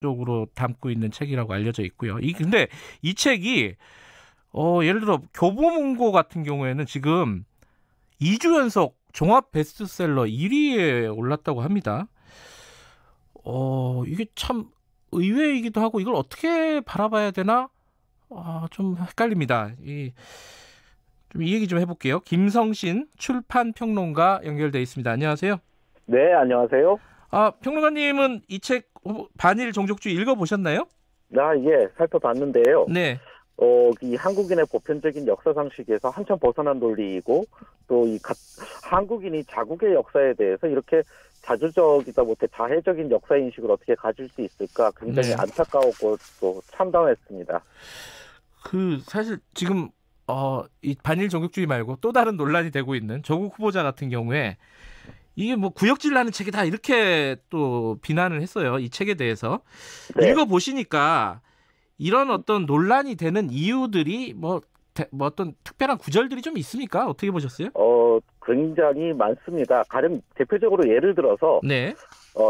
쪽으로 담고 있는 책이라고 알려져 있고요. 근데 이 책이 예를 들어 교보문고 같은 경우에는 지금 2주 연속 종합 베스트셀러 1위에 올랐다고 합니다. 이게 참 의외이기도 하고 이걸 어떻게 바라봐야 되나? 좀 헷갈립니다. 좀 이 얘기 좀 해볼게요. 김성신 출판평론가 연결돼 있습니다. 안녕하세요. 네, 안녕하세요. 평론가님은 이 책 반일 종족주의 읽어보셨나요? 예, 살펴봤는데요. 네. 이 한국인의 보편적인 역사 상식에서 한참 벗어난 논리이고 또 한국인이 자국의 역사에 대해서 이렇게 자주적이다 못해 자해적인 역사 인식을 어떻게 가질 수 있을까 굉장히 안타까웠고 또 참담했습니다. 사실 지금 이 반일 종족주의 말고 또 다른 논란이 되고 있는 조국 후보자 같은 경우에 이게 뭐 구역질 나는 책이다 이렇게 또 비난을 했어요. 이 책에 대해서. 네. 읽어보시니까 이런 어떤 논란이 되는 이유들이 뭐 어떤 특별한 구절들이 좀 있습니까? 어떻게 보셨어요? 굉장히 많습니다. 가령 대표적으로 예를 들어서 네.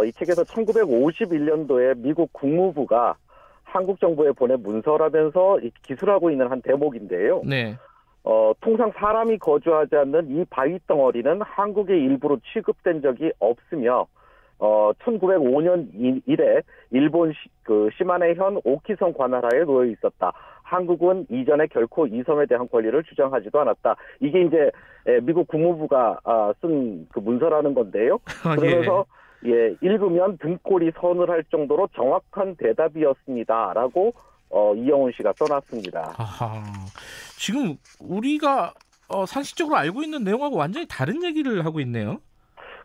이 책에서 1951년도에 미국 국무부가 한국 정부에 보낸 문서라면서 기술하고 있는 한 대목인데요. 네. 통상 사람이 거주하지 않는 이 바위 덩어리는 한국의 일부로 취급된 적이 없으며 1905년 이래 일본 시마네현 오키섬 관할하에 놓여 있었다. 한국은 이전에 결코 이 섬에 대한 권리를 주장하지도 않았다. 이게 이제 미국 국무부가 쓴 그 문서라는 건데요. 그러면서 읽으면 등골이 서늘할 정도로 정확한 대답이었습니다라고 이영훈 씨가 써놨습니다. 지금 우리가 상식적으로 알고 있는 내용하고 완전히 다른 얘기를 하고 있네요.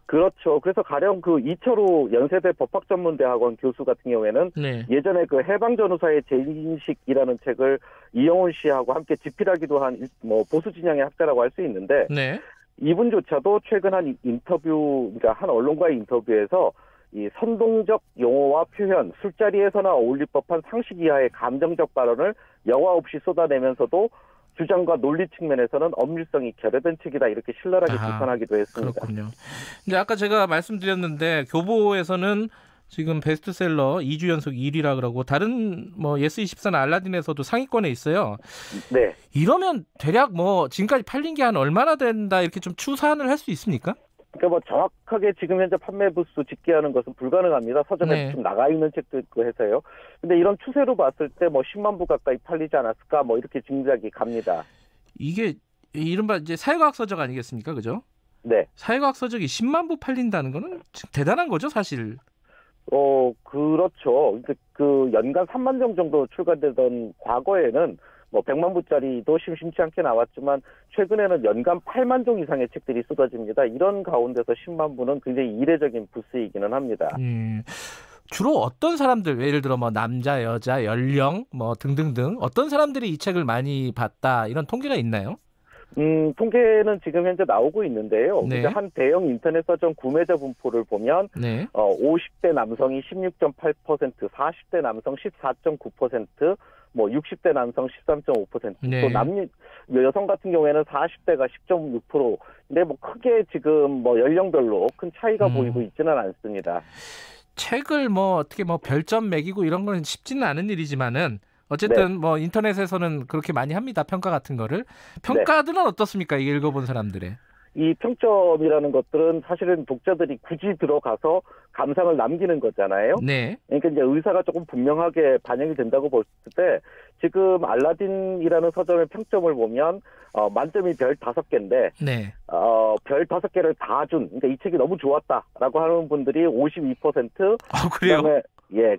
그렇죠. 그래서 가령 이철우 연세대 법학전문대학원 교수 같은 경우에는 예전에 해방전후사의 재인식이라는 책을 이영훈 씨하고 함께 집필하기도 한 보수 진영의 학자라고 할 수 있는데 이분조차도 최근 한 그러니까 한 언론과의 인터뷰에서 이 선동적 용어와 표현, 술자리에서나 어울릴 법한 상식 이하의 감정적 발언을 여과 없이 쏟아내면서도 주장과 논리 측면에서는 엄밀성이 결여된 책이다 이렇게 신랄하게 비판하기도 했습니다. 그렇군요. 이제 아까 제가 말씀드렸는데 교보에서는 지금 베스트셀러 2주 연속 1위라 그러고 다른 예스24나 알라딘에서도 상위권에 있어요. 네. 이러면 대략 지금까지 팔린 게 한 얼마나 된다 이렇게 좀 추산을 할 수 있습니까? 그러니까 정확하게 지금 현재 판매 부수 집계하는 것은 불가능합니다. 서점에 좀 나가 있는 책도 있고 해서요. 근데 이런 추세로 봤을 때 10만 부 가까이 팔리지 않았을까 이렇게 짐작이 갑니다. 이게 이른바 이제 사회과학 서적 아니겠습니까? 그죠? 네. 사회과학 서적이 10만 부 팔린다는 거는 대단한 거죠, 사실. 그렇죠. 연간 3만 정 정도 출간되던 과거에는 100만 부짜리도 심심치 않게 나왔지만 최근에는 연간 8만 종 이상의 책들이 쏟아집니다. 이런 가운데서 10만 부는 굉장히 이례적인 부수이기는 합니다. 주로 어떤 사람들, 예를 들어 남자, 여자, 연령 등등등 어떤 사람들이 이 책을 많이 봤다 이런 통계가 있나요? 통계는 지금 현재 나오고 있는데요. 한 대형 인터넷 서점 구매자 분포를 보면 50대 남성이 16.8%, 40대 남성 14.9%, 60대 남성 13.5%, 또 여성 같은 경우에는 40대가 10.6%. 근데 크게 지금 연령별로 큰 차이가 보이고 있지는 않습니다. 책을 어떻게 별점 매기고 이런 건 쉽지는 않은 일이지만은 어쨌든 인터넷에서는 그렇게 많이 합니다. 평가 같은 거를. 평가들은 어떻습니까? 이게 읽어본 사람들의. 이 평점이라는 것들은 사실은 독자들이 굳이 들어가서 감상을 남기는 거잖아요. 그러니까 이제 의사가 조금 분명하게 반영이 된다고 봤을 때 지금 알라딘이라는 서점의 평점을 보면 만점이 별 5개인데 별 5개를 다 준, 그러니까 이 책이 너무 좋았다라고 하는 분들이 52%. 그래요? 그다음에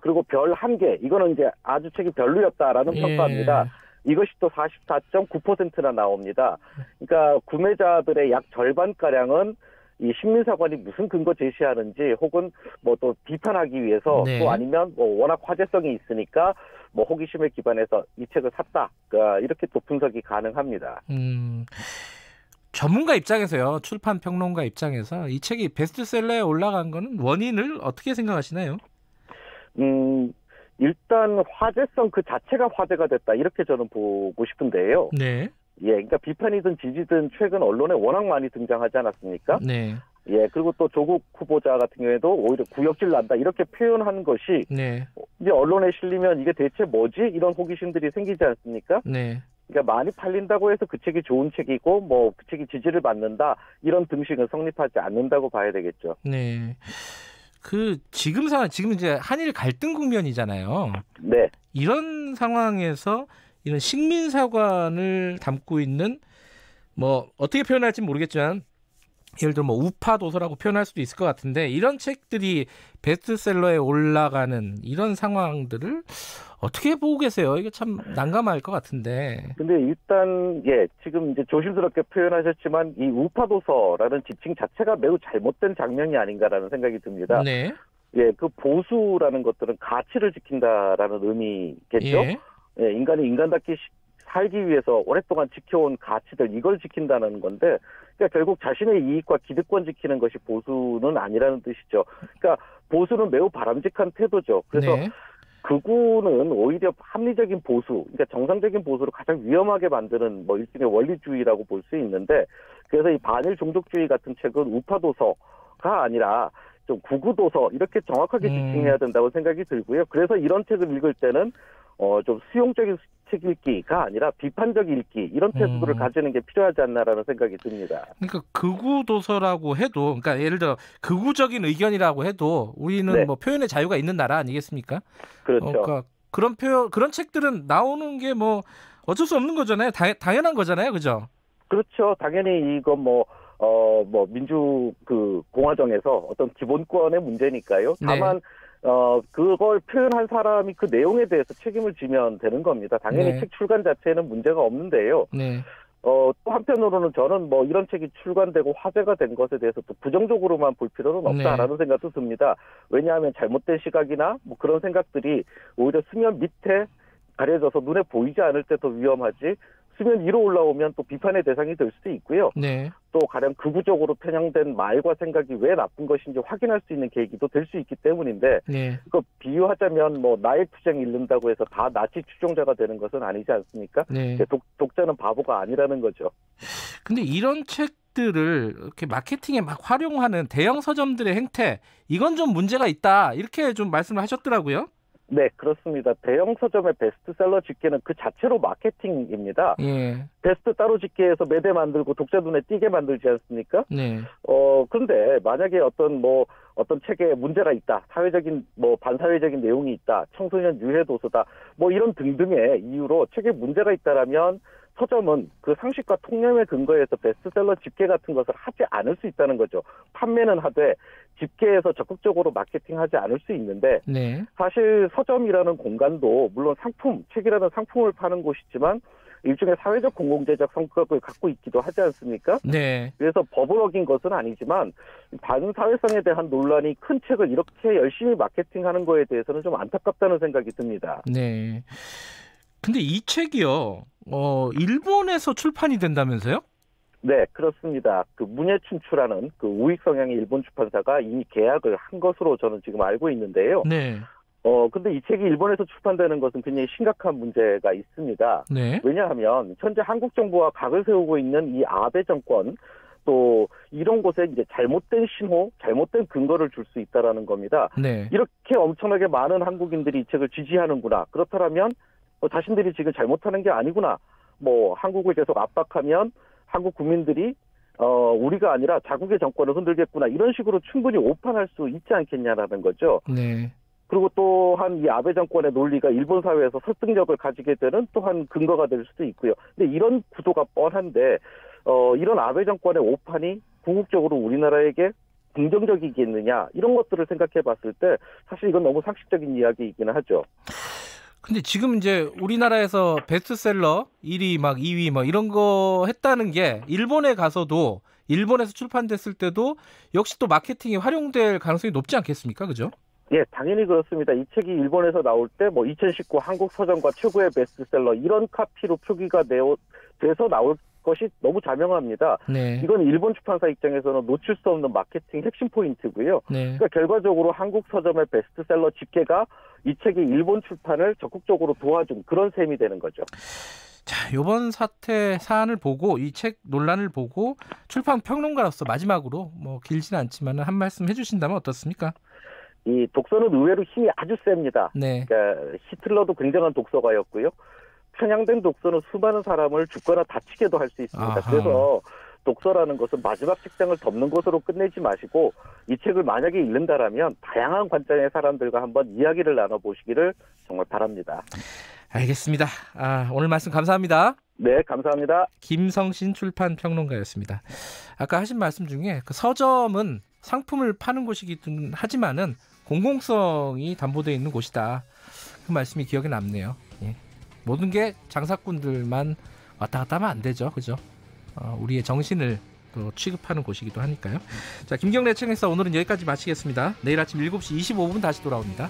그리고 별 1개, 이거는 이제 아주 책이 별로였다라는 평가입니다. 이것이 또 44.9%나 나옵니다. 그러니까 구매자들의 약 절반가량은 이 심리사관이 무슨 근거 제시하는지 혹은 또 비판하기 위해서 또 아니면 워낙 화제성이 있으니까 호기심에 기반해서 이 책을 샀다. 이렇게 또 분석이 가능합니다. 전문가 입장에서요. 출판 평론가 입장에서 이 책이 베스트셀러에 올라간 거는 원인을 어떻게 생각하시나요? 일단 화제성 그 자체가 화제가 됐다 이렇게 저는 보고 싶은데요. 그러니까 비판이든 지지든 최근 언론에 워낙 많이 등장하지 않았습니까? 예, 그리고 또 조국 후보자 같은 경우에도 오히려 구역질 난다 이렇게 표현한 것이 네. 이제 언론에 실리면 이게 대체 뭐지? 이런 호기심들이 생기지 않습니까? 네. 그러니까 많이 팔린다고 해서 그 책이 좋은 책이고 뭐 그 책이 지지를 받는다 이런 등식은 성립하지 않는다고 봐야 되겠죠. 네. 그 지금 이제 한일 갈등 국면이잖아요. 네. 이런 상황에서 이런 식민사관을 담고 있는 뭐 어떻게 표현할지 모르겠지만 예를 들어 뭐 우파 도서라고 표현할 수도 있을 것 같은데 이런 책들이 베스트셀러에 올라가는 이런 상황들을 어떻게 보고 계세요? 이게 참 난감할 것 같은데. 근데 일단 예 지금 이제 조심스럽게 표현하셨지만 이 우파 도서라는 지칭 자체가 매우 잘못된 장면이 아닌가라는 생각이 듭니다. 네. 예, 그 보수라는 것들은 가치를 지킨다라는 의미겠죠. 예. 예, 인간이 인간답게 살기 위해서 오랫동안 지켜온 가치들 이걸 지킨다는 건데 그러니까 결국 자신의 이익과 기득권 지키는 것이 보수는 아니라는 뜻이죠. 그러니까 보수는 매우 바람직한 태도죠. 그래서 네. 극우는 오히려 합리적인 보수, 그러니까 정상적인 보수를 가장 위험하게 만드는 뭐 일종의 원리주의라고 볼 수 있는데 그래서 이 반일 종족주의 같은 책은 우파 도서가 아니라 좀 구구 도서 이렇게 정확하게 지칭해야 된다고 생각이 들고요. 그래서 이런 책을 읽을 때는 좀 수용적인 책 읽기가 아니라 비판적 읽기 이런 태도를 가지는 게 필요하지 않나라는 생각이 듭니다. 그러니까 극우 도서라고 해도, 그러니까 예를 들어 극우적인 의견이라고 해도 우리는 네. 뭐 표현의 자유가 있는 나라 아니겠습니까? 그렇죠. 그러니까 그런 책들은 나오는 게 뭐 어쩔 수 없는 거잖아요. 당연한 거잖아요, 그죠? 그렇죠. 당연히 이건 뭐 민주 공화정에서 어떤 기본권의 문제니까요. 다만 그걸 표현한 사람이 그 내용에 대해서 책임을 지면 되는 겁니다. 당연히 네. 책 출간 자체에는 문제가 없는데요. 네. 또 한편으로는 저는 뭐 이런 책이 출간되고 화제가 된 것에 대해서 또 부정적으로만 볼 필요는 없다라는 생각도 듭니다. 왜냐하면 잘못된 시각이나 뭐 그런 생각들이 오히려 수면 밑에 가려져서 눈에 보이지 않을 때 더 위험하지 수면 위로 올라오면 또 비판의 대상이 될 수도 있고요. 네. 또 가령 극우적으로 편향된 말과 생각이 왜 나쁜 것인지 확인할 수 있는 계기도 될 수 있기 때문인데 네. 그 비유하자면 뭐 나의 투쟁 읽는다고 해서 다 나치 추종자가 되는 것은 아니지 않습니까? 네. 독자는 바보가 아니라는 거죠. 근데 이런 책들을 이렇게 마케팅에 막 활용하는 대형 서점들의 행태 이건 좀 문제가 있다 이렇게 좀 말씀을 하셨더라고요. 네, 그렇습니다. 대형 서점의 베스트셀러 집계는 그 자체로 마케팅입니다. 예. 베스트 따로 집계해서 매대 만들고 독자 눈에 띄게 만들지 않습니까? 네. 그런데 만약에 어떤 책에 문제가 있다, 사회적인 반사회적인 내용이 있다, 청소년 유해 도서다, 뭐 이런 등등의 이유로 책에 문제가 있다라면 서점은 그 상식과 통념에 근거해서 베스트셀러 집계 같은 것을 하지 않을 수 있다는 거죠. 판매는 하되 집계해서 적극적으로 마케팅하지 않을 수 있는데 네. 사실 서점이라는 공간도 물론 책이라는 상품을 파는 곳이지만 일종의 사회적 공공재적 성격을 갖고 있기도 하지 않습니까? 네. 그래서 법을 어긴 것은 아니지만 반사회성에 대한 논란이 큰 책을 이렇게 열심히 마케팅하는 거에 대해서는 좀 안타깝다는 생각이 듭니다. 네. 근데 이 책이요, 일본에서 출판이 된다면서요? 네, 그렇습니다. 그 문예춘추라는 그 우익 성향의 일본 출판사가 이미 계약을 한 것으로 저는 지금 알고 있는데요. 네. 근데 이 책이 일본에서 출판되는 것은 굉장히 심각한 문제가 있습니다. 네. 왜냐하면 현재 한국 정부와 각을 세우고 있는 이 아베 정권 또 이런 곳에 이제 잘못된 신호, 잘못된 근거를 줄 수 있다라는 겁니다. 네. 이렇게 엄청나게 많은 한국인들이 이 책을 지지하는구나. 그렇다면 자신들이 지금 잘못하는 게 아니구나. 한국을 계속 압박하면 한국 국민들이 우리가 아니라 자국의 정권을 흔들겠구나. 이런 식으로 충분히 오판할 수 있지 않겠냐라는 거죠. 네. 그리고 또한 이 아베 정권의 논리가 일본 사회에서 설득력을 가지게 되는 또한 근거가 될 수도 있고요. 근데 이런 구도가 뻔한데 이런 아베 정권의 오판이 궁극적으로 우리나라에게 긍정적이겠느냐 이런 것들을 생각해 봤을 때 사실 이건 너무 상식적인 이야기이기는 하죠. 근데 지금 이제 우리나라에서 베스트셀러 1위 막 2위 뭐 이런 거 했다는 게 일본에 가서도 일본에서 출판됐을 때도 역시 또 마케팅이 활용될 가능성이 높지 않겠습니까? 그죠? 예, 당연히 그렇습니다. 이 책이 일본에서 나올 때 2019 한국 서점과 최고의 베스트셀러 이런 카피로 표기가 돼서 나올 것이 너무 자명합니다. 네. 이건 일본 출판사 입장에서는 놓칠 수 없는 마케팅 핵심 포인트고요. 네. 그러니까 결과적으로 한국 서점의 베스트셀러 집계가 이 책의 일본 출판을 적극적으로 도와준 그런 셈이 되는 거죠. 자, 이번 사태 사안을 보고 이 책 논란을 보고 출판 평론가로서 마지막으로 뭐 길지는 않지만 한 말씀 해주신다면 어떻습니까? 이 독서는 의외로 힘이 아주 셉니다. 네. 그러니까 히틀러도 굉장한 독서가였고요. 편향된 독서는 수많은 사람을 죽거나 다치게도 할 수 있습니다. 아하. 그래서 독서라는 것은 마지막 책장을 덮는 것으로 끝내지 마시고 이 책을 만약에 읽는다라면 다양한 관점의 사람들과 한번 이야기를 나눠보시기를 정말 바랍니다. 알겠습니다. 오늘 말씀 감사합니다. 네, 감사합니다. 김성신 출판 평론가였습니다. 아까 하신 말씀 중에 그 서점은 상품을 파는 곳이긴 하지만은 공공성이 담보되어 있는 곳이다. 그 말씀이 기억에 남네요. 예. 모든 게 장사꾼들만 왔다 갔다 하면 안 되죠. 그죠? 우리의 정신을 또 취급하는 곳이기도 하니까요. 자, 김경래 책에서 오늘은 여기까지 마치겠습니다. 내일 아침 7시 25분 다시 돌아옵니다.